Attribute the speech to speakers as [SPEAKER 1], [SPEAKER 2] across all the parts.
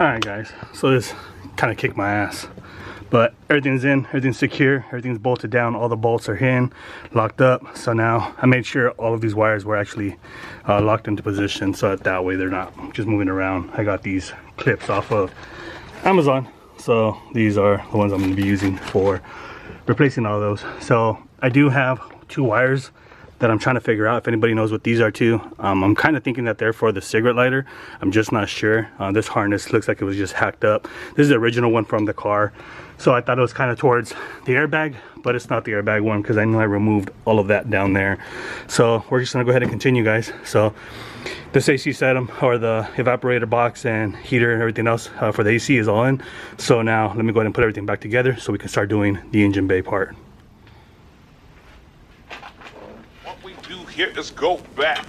[SPEAKER 1] Alright guys, so this kind of kicked my ass, but everything's in, everything's secure, everything's bolted down, all the bolts are in, locked up. So now I made sure all of these wires were actually locked into position, so that way they're not just moving around. I got these clips off of Amazon, so these are the ones I'm going to be using for replacing all of those. So I do have two wires that I'm trying to figure out if anybody knows what these are too. I'm kind of thinking that they're for the cigarette lighter. I'm just not sure. This harness looks like it was just hacked up. This is the original one from the car, so I thought it was kind of towards the airbag, but it's not the airbag one because I know I removed all of that down there. So we're just gonna go ahead and continue, guys. So this AC setup, or the evaporator box and heater and everything else for the AC is all in. So now let me go ahead and put everything back together so we can start doing the engine bay part.
[SPEAKER 2] Here is go back.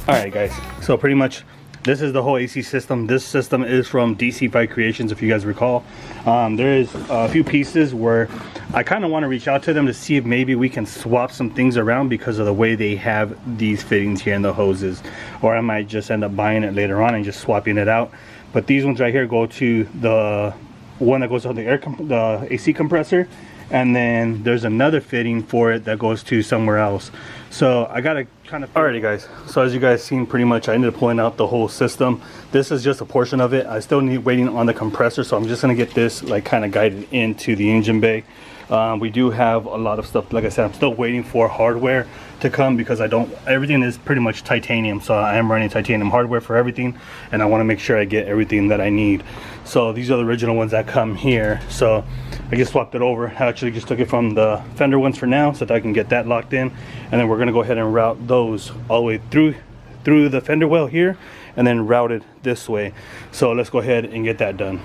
[SPEAKER 1] Alright guys, so pretty much this is the whole AC system. This system is from DC5 Creations, if you guys recall. There is a few pieces where I kind of want to reach out to them to see if maybe we can swap some things around because of the way they have these fittings here in the hoses, or I might just end up buying it later on and just swapping it out. But these ones right here go to the one that goes on the AC compressor, and then there's another fitting for it that goes to somewhere else. So I gotta kind of... Alrighty guys, so as you guys seen, pretty much I ended up pulling out the whole system. This is just a portion of it. I still need waiting on the compressor, so I'm just gonna get this like kind of guided into the engine bay. We do have a lot of stuff. Like I said, I'm still waiting for hardware to come because everything is pretty much titanium, so I am running titanium hardware for everything, and I want to make sure I get everything that I need. So these are the original ones that come here, so I just swapped it over. I actually just took it from the fender ones for now so that I can get that locked in, and then we're gonna go ahead and route those all the way through the fender well here, and then route it this way. So let's go ahead and get that done.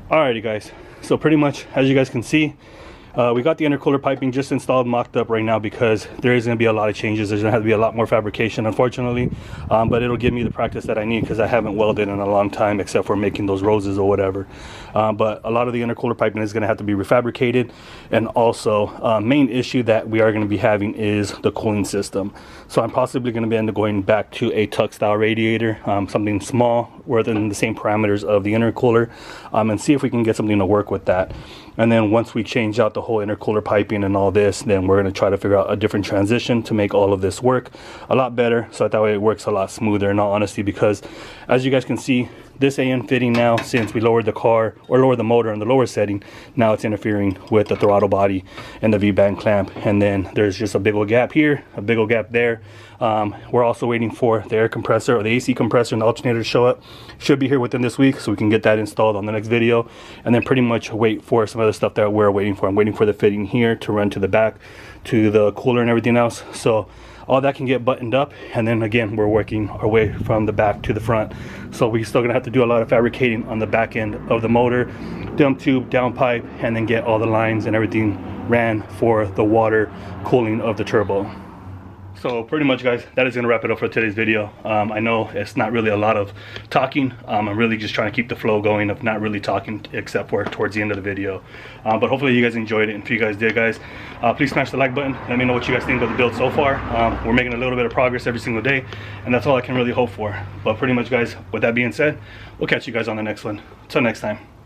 [SPEAKER 1] Alrighty guys, so pretty much as you guys can see, we got the intercooler piping just installed, mocked up right now, because there is going to be a lot of changes. There's going to have to be a lot more fabrication, unfortunately, but it'll give me the practice that I need, because I haven't welded in a long time except for making those roses or whatever. But a lot of the intercooler piping is going to have to be refabricated, and also main issue that we are going to be having is the cooling system. So I'm possibly going to end up going back to a tuck style radiator, something small within the same parameters of the intercooler, and see if we can get something to work with that. And then once we change out the whole intercooler piping and all this, then we're going to try to figure out a different transition to make all of this work a lot better, so that way it works a lot smoother, in all honesty, because as you guys can see, this AN fitting now, since we lowered the car or lowered the motor in the lower setting, now it's interfering with the throttle body and the V-band clamp. And then there's just a big old gap here, a big old gap there. We're also waiting for the air compressor or the AC compressor and the alternator to show up. Should be here within this week, so we can get that installed on the next video, and then pretty much wait for some other stuff that we're waiting for. I'm waiting for the fitting here to run to the back to the cooler and everything else, so all that can get buttoned up. And then again, we're working our way from the back to the front, so we're still gonna have to do a lot of fabricating on the back end of the motor, dump tube, down pipe, and then get all the lines and everything ran for the water cooling of the turbo. So pretty much guys, that is going to wrap it up for today's video. I know it's not really a lot of talking. I'm really just trying to keep the flow going of not really talking except for towards the end of the video. But hopefully you guys enjoyed it, and if you guys did guys, please smash the like button. Let me know what you guys think of the build so far. We're making a little bit of progress every single day, and that's all I can really hope for. But pretty much guys, with that being said, we'll catch you guys on the next one. Till next time.